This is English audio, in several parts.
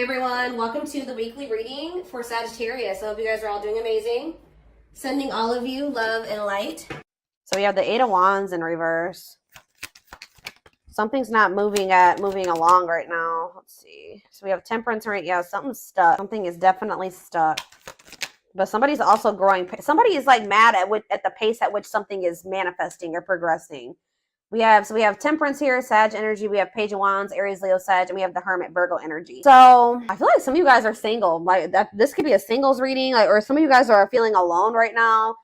everyone, welcome to the weekly reading for Sagittarius. I hope you guys are all doing amazing. Sending all of you love and light. So we have the Eight of Wands in reverse. Something's not moving along right now. Let's see. So we have Temperance right. Yeah, something's stuck. Something is definitely stuck. But somebody's also growing. Somebody is like mad at the pace at which something is manifesting or progressing. We have Temperance here, Sag energy. We have Page of Wands, Aries, Leo, Sag, and we have the Hermit, Virgo energy. So I feel like some of you guys are single. Like that, this could be a singles reading, or some of you guys are feeling alone right now,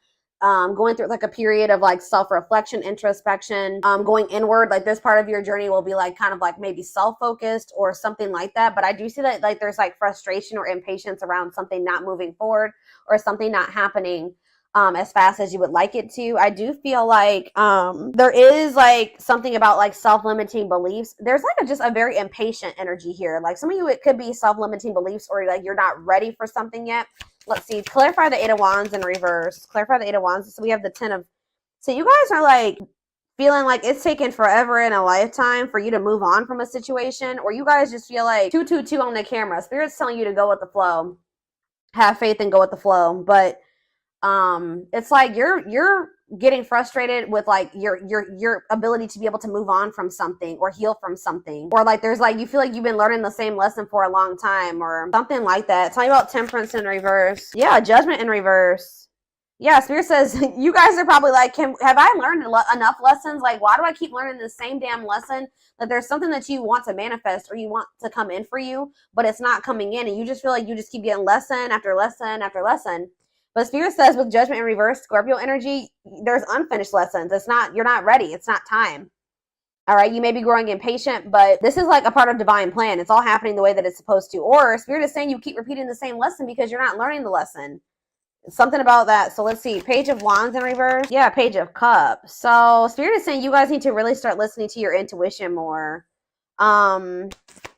going through like a period of like self-reflection, introspection, going inward. Like this part of your journey will be like kind of like maybe self-focused or something like that. But I do see that like there's like frustration or impatience around something not moving forward or something not happening as fast as you would like it to. I do feel like there is like something about like self-limiting beliefs. There's like just a very impatient energy here. Like some of you, it could be self-limiting beliefs or like you're not ready for something yet. Let's see. Clarify the Eight of Wands in reverse. Clarify the Eight of Wands. So we have the Ten of... So you guys are like feeling like it's taken forever in a lifetime for you to move on from a situation, or you guys just feel like 222 on the camera. Spirit's telling you to go with the flow. Have faith and go with the flow. But it's like you're getting frustrated with like your ability to be able to move on from something or heal from something, or like there's like you feel like you've been learning the same lesson for a long time or something like that. Tell me about Temperance in reverse. Yeah, Judgment in reverse. Yeah, Spirit says you guys are probably like, have I learned enough lessons? Like, why do I keep learning the same damn lesson? That there's something that you want to manifest or you want to come in for you, but it's not coming in, and you just feel like you just keep getting lesson after lesson after lesson. But Spirit says with Judgment in reverse, Scorpio energy, there's unfinished lessons. You're not ready. It's not time. All right. You may be growing impatient, but this is like a part of divine plan. It's all happening the way that it's supposed to. Or Spirit is saying you keep repeating the same lesson because you're not learning the lesson. Something about that. So let's see. Page of Wands in reverse. Yeah. Page of Cups. So Spirit is saying you guys need to really start listening to your intuition more. Tell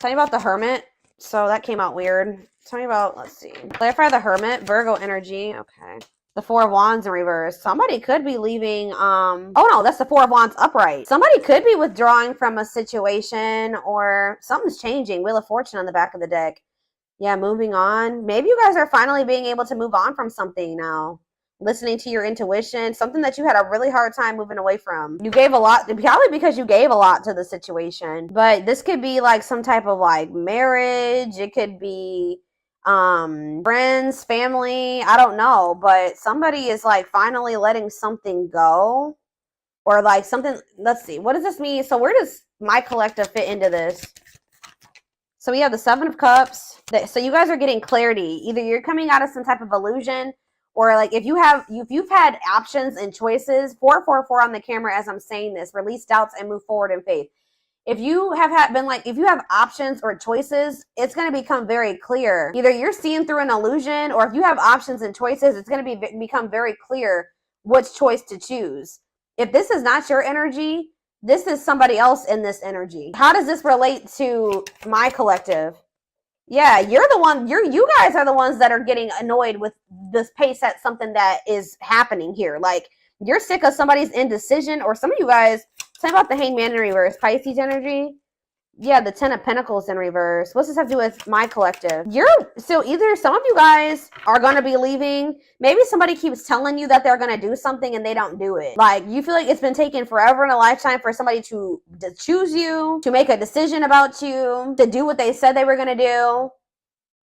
me about the Hermit. So that came out weird. Tell me about, let's see. Clarify the Hermit, Virgo energy. Okay. The Four of Wands in reverse. Somebody could be leaving. Oh no, that's the Four of Wands upright. Somebody could be withdrawing from a situation or something's changing. Wheel of Fortune on the back of the deck. Yeah, moving on. Maybe you guys are finally being able to move on from something now. Listening to your intuition, something that you had a really hard time moving away from. You gave a lot, probably because you gave a lot to the situation. But this could be like some type of like marriage. It could be friends, family, I don't know, but somebody is like finally letting something go, or like something. Let's see, what does this mean? So where does my collective fit into this? So we have the Seven of Cups. So you guys are getting clarity. Either you're coming out of some type of illusion, or like if you've had options and choices. 444 on the camera as I'm saying this. Release doubts and move forward in faith. If you have if you have options or choices, it's going to become very clear. Either you're seeing through an illusion, or if you have options and choices, it's going to become very clear which choice to choose. If this is not your energy, this is somebody else in this energy. How does this relate to my collective? Yeah, you're the one, you guys are the ones that are getting annoyed with this pace at something that is happening here. Like, you're sick of somebody's indecision, or some of you guys, tell me about the Hangman in reverse, Pisces energy. Yeah, the Ten of Pentacles in reverse. What's this have to do with my collective? So either some of you guys are going to be leaving. Maybe somebody keeps telling you that they're going to do something and they don't do it. Like, you feel like it's been taking forever in a lifetime for somebody to choose you, to make a decision about you, to do what they said they were going to do,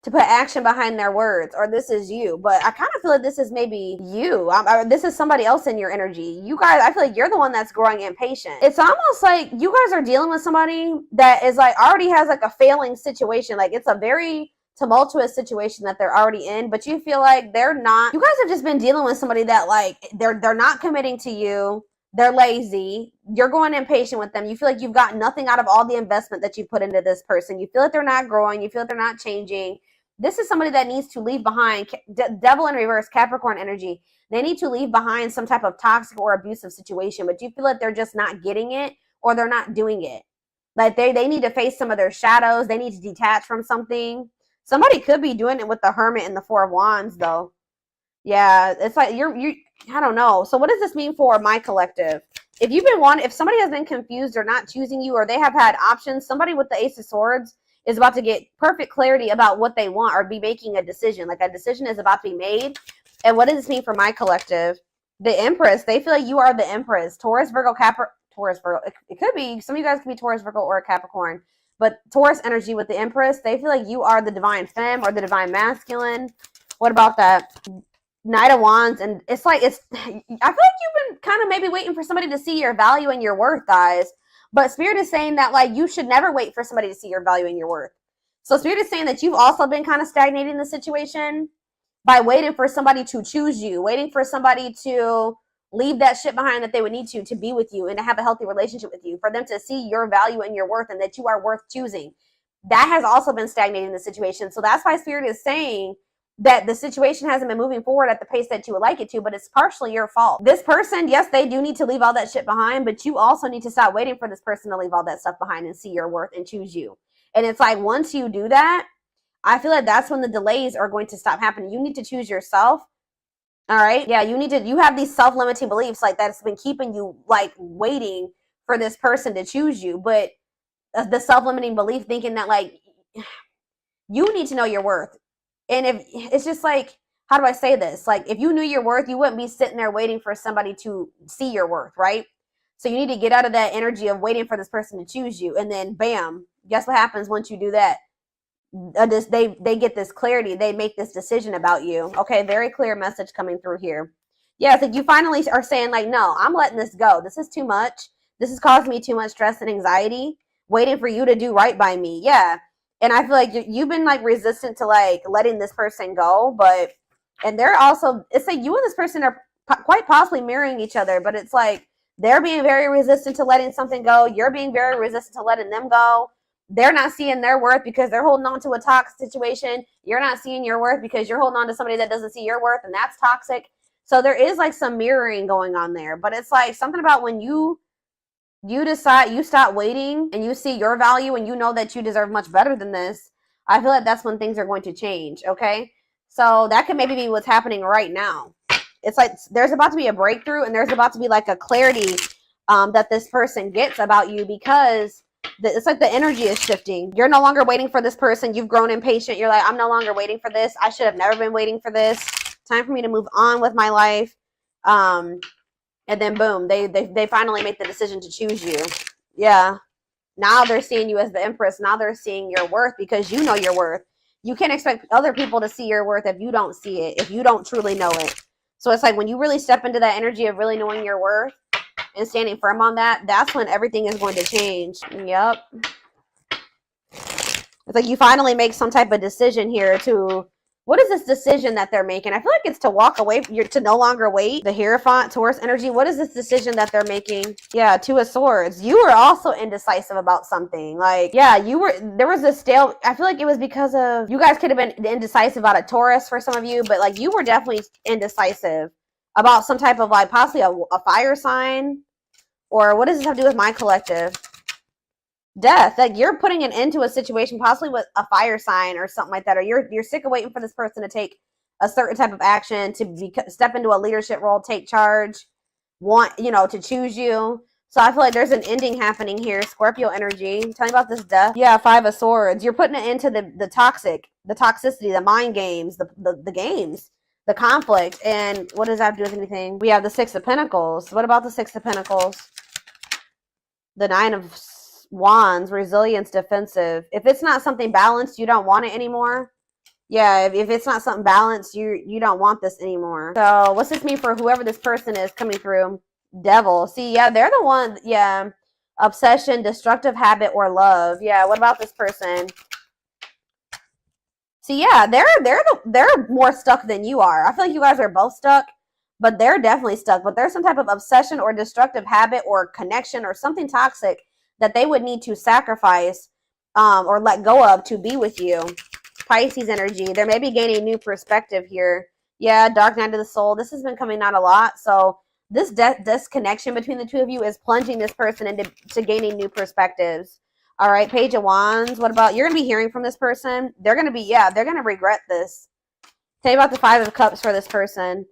to put action behind their words, or this is you. But I kind of feel like this is maybe you. This is somebody else in your energy. You guys, I feel like you're the one that's growing impatient. It's almost like you guys are dealing with somebody that is like already has like a failing situation. Like it's a very tumultuous situation that they're already in, but you feel like they're not. You guys have just been dealing with somebody that like they're not committing to you. They're lazy. You're going impatient with them. You feel like you've got nothing out of all the investment that you put into this person. You feel like they're not growing. You feel like they're not changing. This is somebody that needs to leave behind. Devil in reverse, Capricorn energy. They need to leave behind some type of toxic or abusive situation, but you feel like they're just not getting it, or they're not doing it. Like they need to face some of their shadows. They need to detach from something. Somebody could be doing it with the Hermit and the Four of Wands, though. Yeah, it's like I don't know. So what does this mean for my collective? If somebody has been confused or not choosing you, or they have had options, somebody with the Ace of Swords is about to get perfect clarity about what they want or be making a decision. Like a decision is about to be made. And what does this mean for my collective? The Empress, they feel like you are the Empress. Taurus, Virgo, Taurus, Virgo. It could be, some of you guys could be Taurus, Virgo, or a Capricorn. But Taurus energy with the Empress, they feel like you are the divine femme or the divine masculine. What about that? Knight of Wands, and it's like, I feel like you've been kind of maybe waiting for somebody to see your value and your worth, guys. But Spirit is saying that, like, you should never wait for somebody to see your value and your worth. So Spirit is saying that you've also been kind of stagnating the situation by waiting for somebody to choose you, waiting for somebody to leave that shit behind that they would need to be with you and to have a healthy relationship with you, for them to see your value and your worth and that you are worth choosing. That has also been stagnating the situation. So that's why Spirit is saying that the situation hasn't been moving forward at the pace that you would like it to, but it's partially your fault. This person, yes, they do need to leave all that shit behind, but you also need to stop waiting for this person to leave all that stuff behind and see your worth and choose you. And it's like, once you do that, I feel like that's when the delays are going to stop happening. You need to choose yourself. All right. Yeah, you have these self-limiting beliefs like that's been keeping you like waiting for this person to choose you. But the self-limiting belief thinking that like you need to know your worth. And if it's just like, how do I say this? Like, if you knew your worth, you wouldn't be sitting there waiting for somebody to see your worth, right? So you need to get out of that energy of waiting for this person to choose you. And then bam, guess what happens once you do that? They get this clarity. They make this decision about you. Okay, very clear message coming through here. Yeah, so you finally are saying like, no, I'm letting this go. This is too much. This is causing me too much stress and anxiety, waiting for you to do right by me. Yeah. And I feel like you've been like resistant to like letting this person go, and they're also, it's like you and this person are quite possibly mirroring each other, but it's like they're being very resistant to letting something go. You're being very resistant to letting them go. They're not seeing their worth because they're holding on to a toxic situation. You're not seeing your worth because you're holding on to somebody that doesn't see your worth, and that's toxic. So there is like some mirroring going on there, but it's like something about when you decide, you stop waiting and you see your value and you know that you deserve much better than this. I feel like that's when things are going to change. Okay. So that could maybe be what's happening right now. It's like there's about to be a breakthrough and there's about to be like a clarity that this person gets about you, because it's like the energy is shifting. You're no longer waiting for this person. You've grown impatient. You're like, I'm no longer waiting for this. I should have never been waiting for this. Time for me to move on with my life. And then boom, they finally make the decision to choose you. Yeah. Now they're seeing you as the Empress. Now they're seeing your worth because you know your worth. You can't expect other people to see your worth if you don't see it, if you don't truly know it. So it's like when you really step into that energy of really knowing your worth and standing firm on that, that's when everything is going to change. Yep. It's like you finally make some type of decision here to, what is this decision that they're making? I feel like it's to walk away, to no longer wait. The Hierophant, Taurus energy. What is this decision that they're making? Yeah, Two of Swords. You were also indecisive about something. Like, yeah, there was a I feel like it was because of, you guys could have been indecisive about a Taurus for some of you, but like you were definitely indecisive about some type of like possibly a fire sign. Or what does this have to do with my collective? Death. Like you're putting an end to a situation possibly with a fire sign or something like that, or you're sick of waiting for this person to take a certain type of action, to step into a leadership role, take charge, to choose you. So I feel like there's an ending happening here. Scorpio energy. Tell me about this death. Yeah, Five of Swords. You're putting it into the toxicity, the mind games, the games, the conflict. And what does that have to do with anything? We have the Six of Pentacles. What about the Six of Pentacles? The Nine of Wands, resilience, defensive. If it's not something balanced, you don't want it anymore. Yeah, if it's not something balanced, you don't want this anymore. So what's this mean for whoever this person is coming through? Devil. See, yeah, they're the one. Yeah, obsession, destructive habit, or love. Yeah, what about this person? See, yeah, they're more stuck than you are. I feel like you guys are both stuck, but they're definitely stuck. But there's some type of obsession or destructive habit or connection or something toxic that they would need to sacrifice or let go of to be with you. Pisces energy. They may be gaining new perspective here. Yeah, Dark Night of the Soul. This has been coming out a lot. So this disconnection between the two of you is plunging this person into gaining new perspectives. All right, Page of Wands. What about, you're going to be hearing from this person. They're going to regret this. Tell me about the Five of Cups for this person.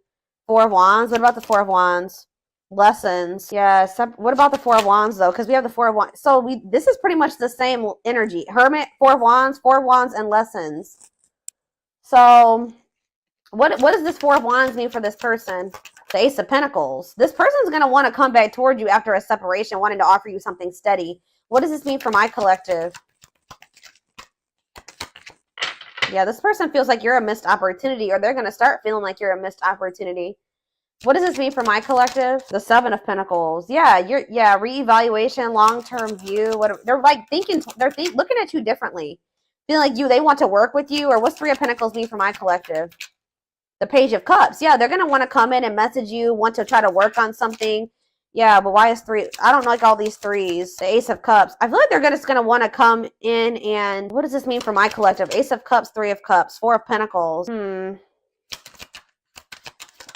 Four of Wands. What about the Four of Wands? Lessons. Yeah. What about the Four of Wands though? Because we have the Four of Wands. So this is pretty much the same energy. Hermit, Four of Wands, and lessons. So what does this Four of Wands mean for this person? The Ace of Pentacles. This person's going to want to come back toward you after a separation, wanting to offer you something steady. What does this mean for my collective? Yeah, this person feels like you're a missed opportunity, or they're going to start feeling like you're a missed opportunity. What does this mean for my collective? The Seven of Pentacles. Yeah, reevaluation, long-term view. They're like thinking, looking at you differently. Feeling like they want to work with you, or what's Three of Pentacles mean for my collective? The Page of Cups. Yeah, they're going to want to come in and message you, want to try to work on something. Yeah, but why is three? I don't like all these threes. The Ace of Cups. I feel like they're just going to want to come in and, what does this mean for my collective? Ace of Cups, Three of Cups, Four of Pentacles.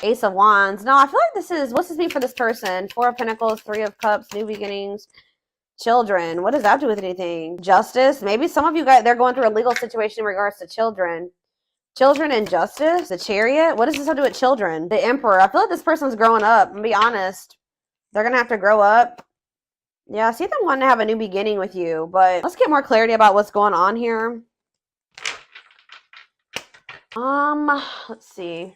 Ace of Wands. No, I feel like what's this mean for this person? Four of Pentacles, Three of Cups, new beginnings. Children. What does that do with anything? Justice. Maybe some of you guys, they're going through a legal situation in regards to children. Children and justice. The Chariot. What does this have to do with children? The Emperor. I feel like this person's growing up. I'm gonna be honest. They're gonna have to grow up. Yeah, I see them wanting to have a new beginning with you, but let's get more clarity about what's going on here. Let's see.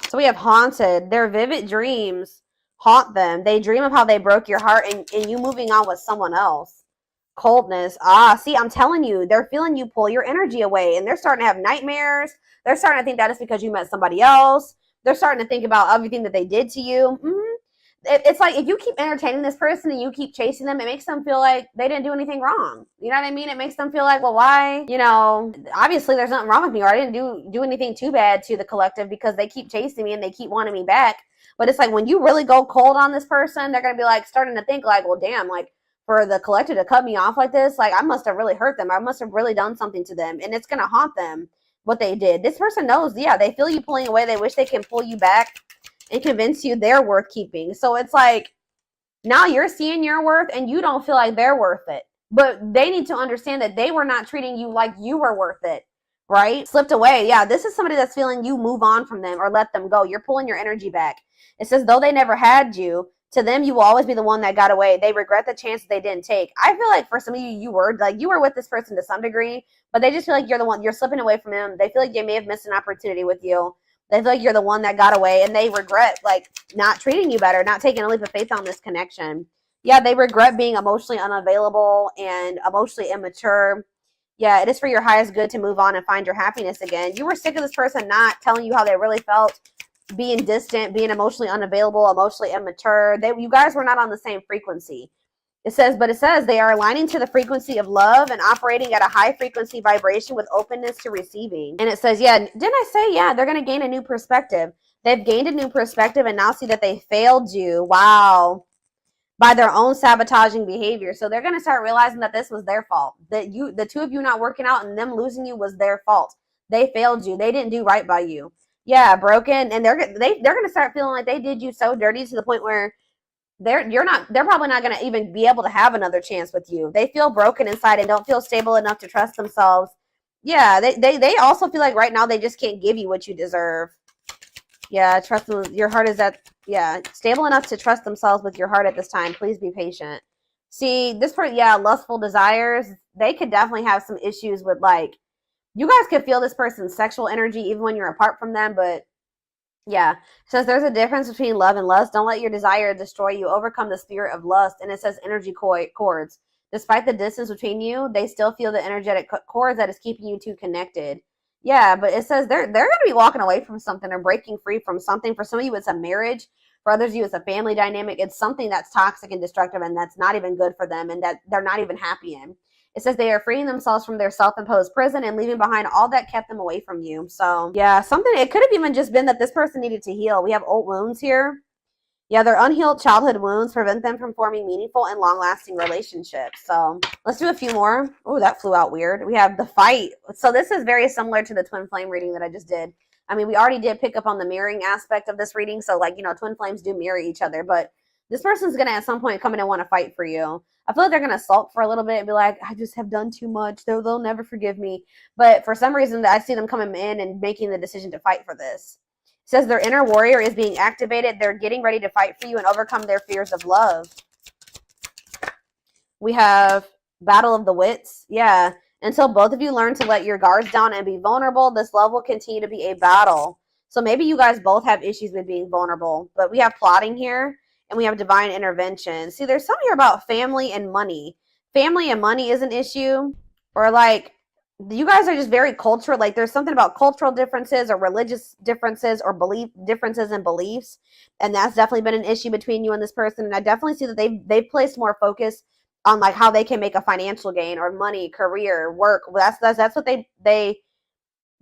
So we have haunted. Their vivid dreams haunt them. They dream of how they broke your heart and you moving on with someone else. Coldness. See, I'm telling you, they're feeling you pull your energy away, and they're starting to have nightmares. They're starting to think that it's because you met somebody else. They're starting to think about everything that they did to you. It's like if you keep entertaining this person and you keep chasing them, it makes them feel like they didn't do anything wrong. You know what I mean? It makes them feel like, well, why? Obviously there's nothing wrong with me, or I didn't do anything too bad to the collective because they keep chasing me and they keep wanting me back. But it's like when you really go cold on this person, they're going to be like starting to think like, well, damn, like for the collective to cut me off like this, like I must have really hurt them. I must have really done something to them, and it's going to haunt them what they did. This person knows, yeah, they feel you pulling away. They wish they can pull you back and convince you they're worth keeping. So it's like now you're seeing your worth and you don't feel like they're worth it. But they need to understand that they were not treating you like you were worth it, right? Slipped away. Yeah, this is somebody that's feeling you move on from them or let them go. You're pulling your energy back. It says, though they never had you, to them, you will always be the one that got away. They regret the chance they didn't take. I feel like for some of you, you were with this person to some degree, but they just feel like you're the one, you're slipping away from them. They feel like they may have missed an opportunity with you. They feel like you're the one that got away, and they regret like not treating you better, not taking a leap of faith on this connection. Yeah, they regret being emotionally unavailable and emotionally immature. Yeah, it is for your highest good to move on and find your happiness again. You were sick of this person not telling you how they really felt, being distant, being emotionally unavailable, emotionally immature. You guys were not on the same frequency. It says they are aligning to the frequency of love and operating at a high frequency vibration with openness to receiving. And it says, yeah, didn't I say, yeah, they're going to gain a new perspective. They've gained a new perspective and now see that they failed you. Wow. By their own sabotaging behavior. So they're going to start realizing that this was their fault. That the two of you not working out and them losing you was their fault. They failed you. They didn't do right by you. Yeah, broken. And they're going to start feeling like they did you so dirty to the point where they're probably not going to even be able to have another chance with you. They feel broken inside and don't feel stable enough to trust themselves. Yeah, they also feel like right now they just can't give you what you deserve. Yeah, trust them. Your heart is stable enough to trust themselves with your heart at this time. Please be patient. See, this part, lustful desires. They could definitely have some issues with like, you guys could feel this person's sexual energy even when you're apart from them, but yeah, it says there's a difference between love and lust. Don't let your desire destroy you. Overcome the spirit of lust. And it says energy cords. Despite the distance between you, they still feel the energetic cords that is keeping you two connected. Yeah, but it says they're going to be walking away from something or breaking free from something. For some of you, it's a marriage. For others of you, it's a family dynamic. It's something that's toxic and destructive and that's not even good for them and that they're not even happy in. It says they are freeing themselves from their self-imposed prison and leaving behind all that kept them away from you. So, yeah, it could have even just been that this person needed to heal. We have old wounds here. Yeah, their unhealed childhood wounds prevent them from forming meaningful and long-lasting relationships. So, let's do a few more. Oh, that flew out weird. We have the fight. So, this is very similar to the twin flame reading that I just did. I mean, we already did pick up on the mirroring aspect of this reading. So, like, twin flames do mirror each other. But This person's going to at some point come in and want to fight for you. I feel like they're going to sulk for a little bit and be like, I just have done too much. They'll never forgive me. But for some reason, I see them coming in and making the decision to fight for this. It says their inner warrior is being activated. They're getting ready to fight for you and overcome their fears of love. We have Battle of the Wits. Yeah. Until both of you learn to let your guards down and be vulnerable, this love will continue to be a battle. So maybe you guys both have issues with being vulnerable. But we have plotting here. And we have divine intervention. See, there's something here about family and money. Family and money is an issue. Or like, you guys are just very cultural. Like, there's something about cultural differences or religious differences or belief differences in beliefs. And that's definitely been an issue between you and this person. And I definitely see that they've placed more focus on like how they can make a financial gain or money, career, work. That's what they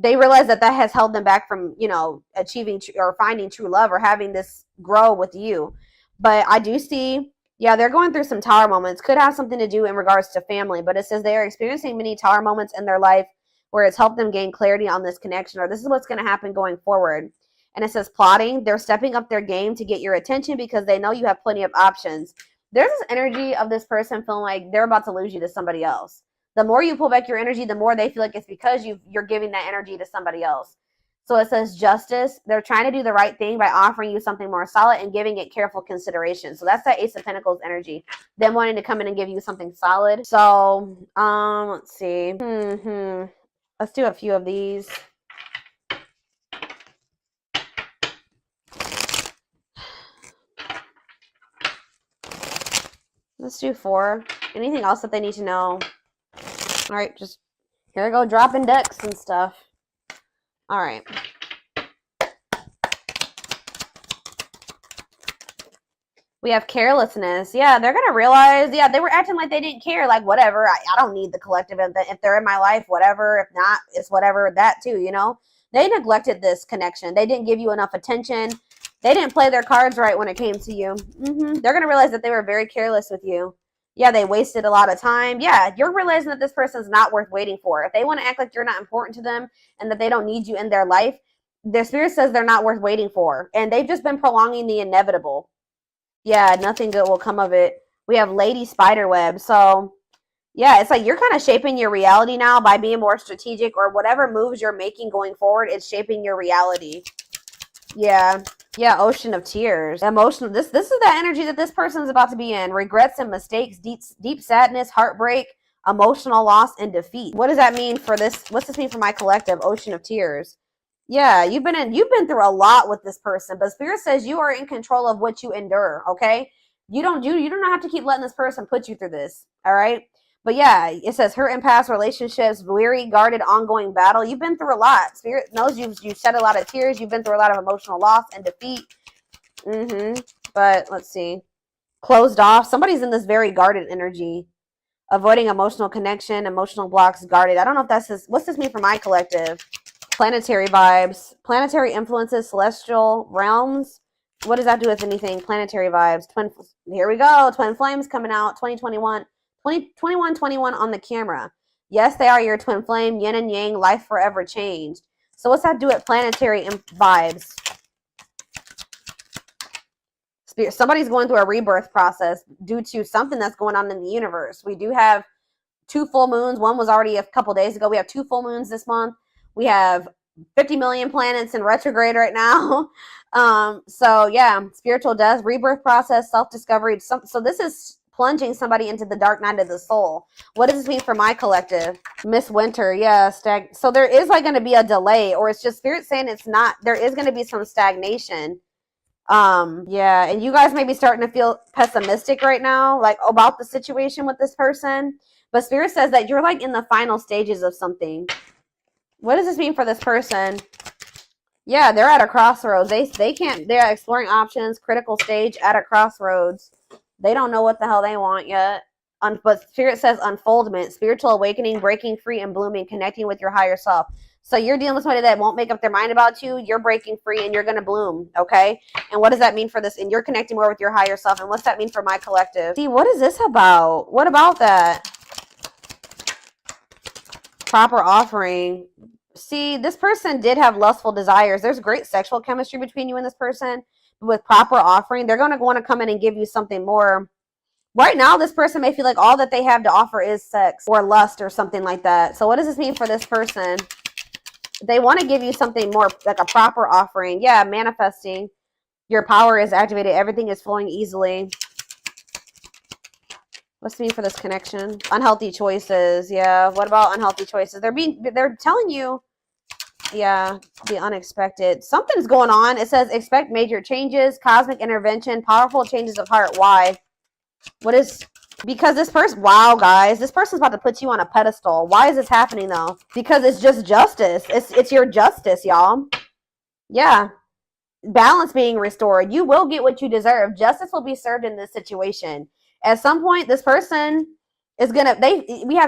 realize that has held them back from, you know, achieving or finding true love or having this grow with you. But I do see, yeah, they're going through some tower moments. Could have something to do in regards to family. But it says they are experiencing many tower moments in their life where it's helped them gain clarity on this connection, or this is what's going to happen going forward. And it says plotting. They're stepping up their game to get your attention because they know you have plenty of options. There's this energy of this person feeling like they're about to lose you to somebody else. The more you pull back your energy, the more they feel like it's because you're giving that energy to somebody else. So it says justice. They're trying to do the right thing by offering you something more solid and giving it careful consideration. So that's that Ace of Pentacles energy. Them wanting to come in and give you something solid. So, let's see. Let's do a few of these. Let's do 4. Anything else that they need to know? All right, just here I go dropping decks and stuff. All right. We have carelessness. Yeah, they're going to realize, yeah, they were acting like they didn't care. Like, whatever, I don't need the collective. If they're in my life, whatever. If not, it's whatever, that too, you know. They neglected this connection. They didn't give you enough attention. They didn't play their cards right when it came to you. They're going to realize that they were very careless with you. Yeah, they wasted a lot of time. Yeah, you're realizing that this person's not worth waiting for. If they want to act like you're not important to them and that they don't need you in their life, their spirit says they're not worth waiting for. And they've just been prolonging the inevitable. Yeah, nothing good will come of it. We have Lady Spiderweb. So, yeah, it's like you're kind of shaping your reality now by being more strategic, or whatever moves you're making going forward, it's shaping your reality. Yeah. Yeah, Ocean of Tears. Emotional. This is the energy that this person's about to be in. Regrets and mistakes, deep sadness, heartbreak, emotional loss, and defeat. What does that mean for this? What's this mean for my collective? Ocean of Tears. Yeah, you've been through a lot with this person, but Spirit says you are in control of what you endure, okay? You don't have to keep letting this person put you through this, all right? But yeah, it says hurt in past relationships, weary, guarded, ongoing battle. You've been through a lot. Spirit knows you've shed a lot of tears. You've been through a lot of emotional loss and defeat. But let's see. Closed off. Somebody's in this very guarded energy. Avoiding emotional connection, emotional blocks, guarded. I don't know if that's this. What's this mean for my collective? Planetary vibes. Planetary influences, celestial realms. What does that do with anything? Planetary vibes. Here we go. Twin flames coming out. 2021. 21 on the camera. Yes, they are your twin flame, yin and yang, life forever changed. So what's that do with planetary vibes? Spirit, somebody's going through a rebirth process due to something that's going on in the universe. We do have 2 full moons. One was already a couple days ago. We have 2 full moons this month. We have 50 million planets in retrograde right now. So yeah, spiritual death, rebirth process, self-discovery. So this is plunging somebody into the dark night of the soul. What does this mean for my collective? Miss Winter, yeah, so there is like going to be a delay, or it's just Spirit saying it's not. There is going to be some stagnation. Yeah, and you guys may be starting to feel pessimistic right now, like about the situation with this person. But Spirit says that you're like in the final stages of something. What does this mean for this person? Yeah, they're at a crossroads. They're exploring options, critical stage, at a crossroads. They don't know what the hell they want yet. But Spirit says unfoldment, spiritual awakening, breaking free and blooming, connecting with your higher self. So you're dealing with somebody that won't make up their mind about you. You're breaking free and you're going to bloom, okay? And what does that mean for this? And you're connecting more with your higher self. And what's that mean for my collective? See, what is this about? What about that? Proper offering. See, this person did have lustful desires. There's great sexual chemistry between you and this person. with proper offering, they're going to want to come in and give you something more. Right now, this person may feel like all that they have to offer is sex or lust or something like that. So what does this mean for this person? They want to give you something more, like a proper offering. Yeah, manifesting. Your power is activated. Everything is flowing easily. What's the mean for this connection? Unhealthy choices. Yeah, what about unhealthy choices? They're telling you, yeah, the unexpected. Something's going on. It says expect major changes, cosmic intervention, powerful changes of heart. Why? What is, because this person, wow, guys, this person's about to put you on a pedestal. Why is this happening though? Because it's just justice. It's your justice, y'all. Yeah. Balance being restored. You will get what you deserve. Justice will be served in this situation. At some point, this person is gonna,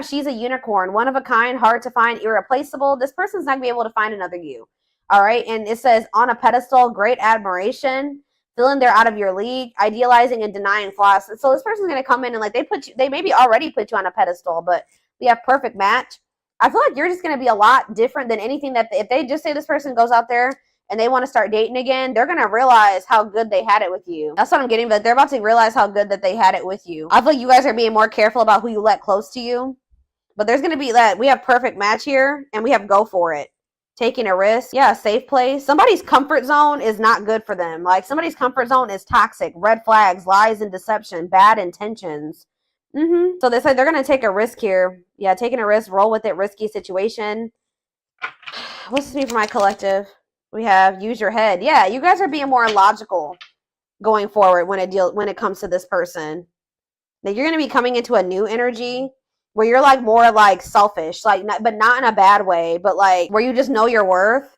she's a unicorn, one of a kind, hard to find, irreplaceable. This person's not gonna be able to find another you. All right. And it says on a pedestal, great admiration, feeling they're out of your league, idealizing and denying flaws. So this person's gonna come in and like they maybe already put you on a pedestal, but we have perfect match. I feel like you're just gonna be a lot different than anything that if they just say this person goes out there and they want to start dating again, they're going to realize how good they had it with you. That's what I'm getting, but they're about to realize how good that they had it with you. I feel like you guys are being more careful about who you let close to you, but there's going to be that. We have perfect match here, and we have go for it. Taking a risk. Yeah, safe place. Somebody's comfort zone is not good for them. Like, somebody's comfort zone is toxic. Red flags, lies and deception, bad intentions. So they said they're going to take a risk here. Yeah, taking a risk, roll with it, risky situation. What's this mean for my collective? We have use your head. Yeah, you guys are being more logical going forward when it comes to this person. That you're going to be coming into a new energy where you're like more like selfish, like but not in a bad way, but like where you just know your worth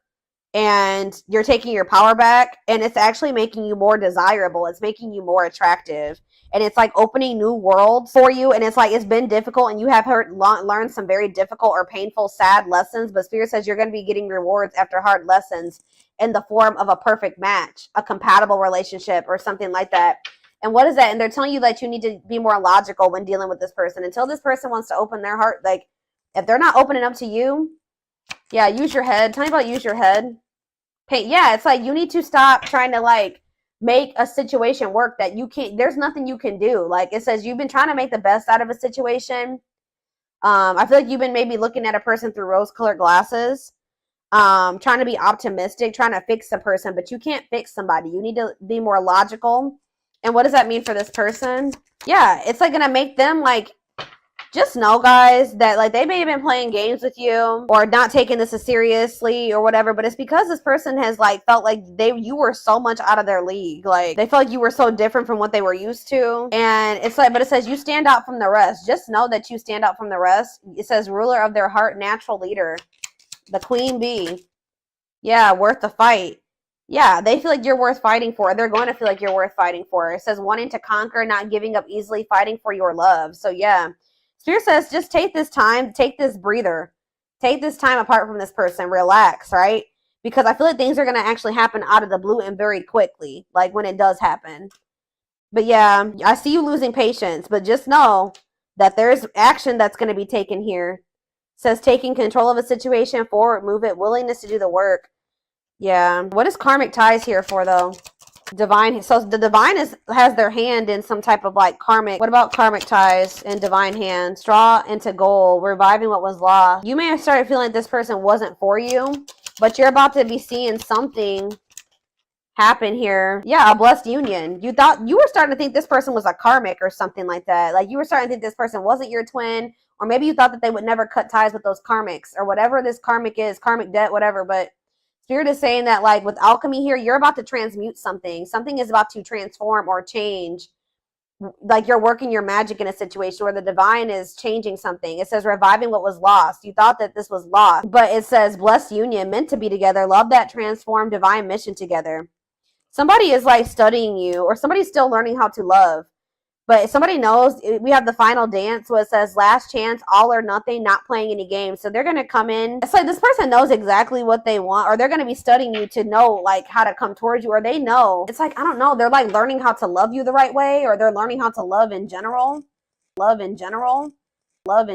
and you're taking your power back, and it's actually making you more desirable. It's making you more attractive, and it's like opening new worlds for you. And it's like it's been difficult, and you have learned some very difficult or painful, sad lessons. But Spirit says you're going to be getting rewards after hard lessons in the form of a perfect match, a compatible relationship, or something like that. And what is that? And they're telling you that you need to be more logical when dealing with this person. Until this person wants to open their heart, like if they're not opening up to you, yeah, use your head. Tell me about use your head. Yeah, it's like you need to stop trying to like make a situation work that you can't. There's nothing you can do. Like it says, you've been trying to make the best out of a situation. I feel like you've been maybe looking at a person through rose-colored glasses, trying to be optimistic, trying to fix a person, but you can't fix somebody. You need to be more logical. And what does that mean for this person? Yeah, it's like gonna make them like, just know, guys, that like they may have been playing games with you or not taking this as seriously or whatever, but it's because this person has like felt like you were so much out of their league. Like they felt like you were so different from what they were used to. And it's like, but it says you stand out from the rest. Just know that you stand out from the rest. It says ruler of their heart, natural leader, the queen bee. Yeah, worth the fight. Yeah, they feel like you're worth fighting for. They're going to feel like you're worth fighting for. It says wanting to conquer, not giving up easily, fighting for your love. So yeah. Spirit says, just take this time, take this breather, take this time apart from this person, relax, right? Because I feel like things are going to actually happen out of the blue and very quickly, like when it does happen. But yeah, I see you losing patience, but just know that there's action that's going to be taken here. It says taking control of a situation, forward, move it, willingness to do the work. Yeah. What is karmic ties here for though? Divine. So the divine has their hand in some type of like karmic. What about karmic ties and divine hand? Straw into gold, reviving what was lost. You may have started feeling like this person wasn't for you, but you're about to be seeing something happen here. Yeah, a blessed union. You were starting to think this person was a karmic or something like that. Like you were starting to think this person wasn't your twin, or maybe you thought that they would never cut ties with those karmics or whatever this karmic is, karmic debt, whatever. But Spirit is saying that like with alchemy here, you're about to transmute something. Something is about to transform or change. Like you're working your magic in a situation where the divine is changing something. It says reviving what was lost. You thought that this was lost, but it says blessed union, meant to be together. Love that transformed divine mission together. Somebody is like studying you, or somebody's still learning how to love. But somebody knows. We have the final dance where it says last chance, all or nothing, not playing any games. So they're going to come in. It's like this person knows exactly what they want, or they're going to be studying you to know like how to come towards you, or they know. It's like, I don't know. They're like learning how to love you the right way, or they're learning how to love in general. Love in general. Love in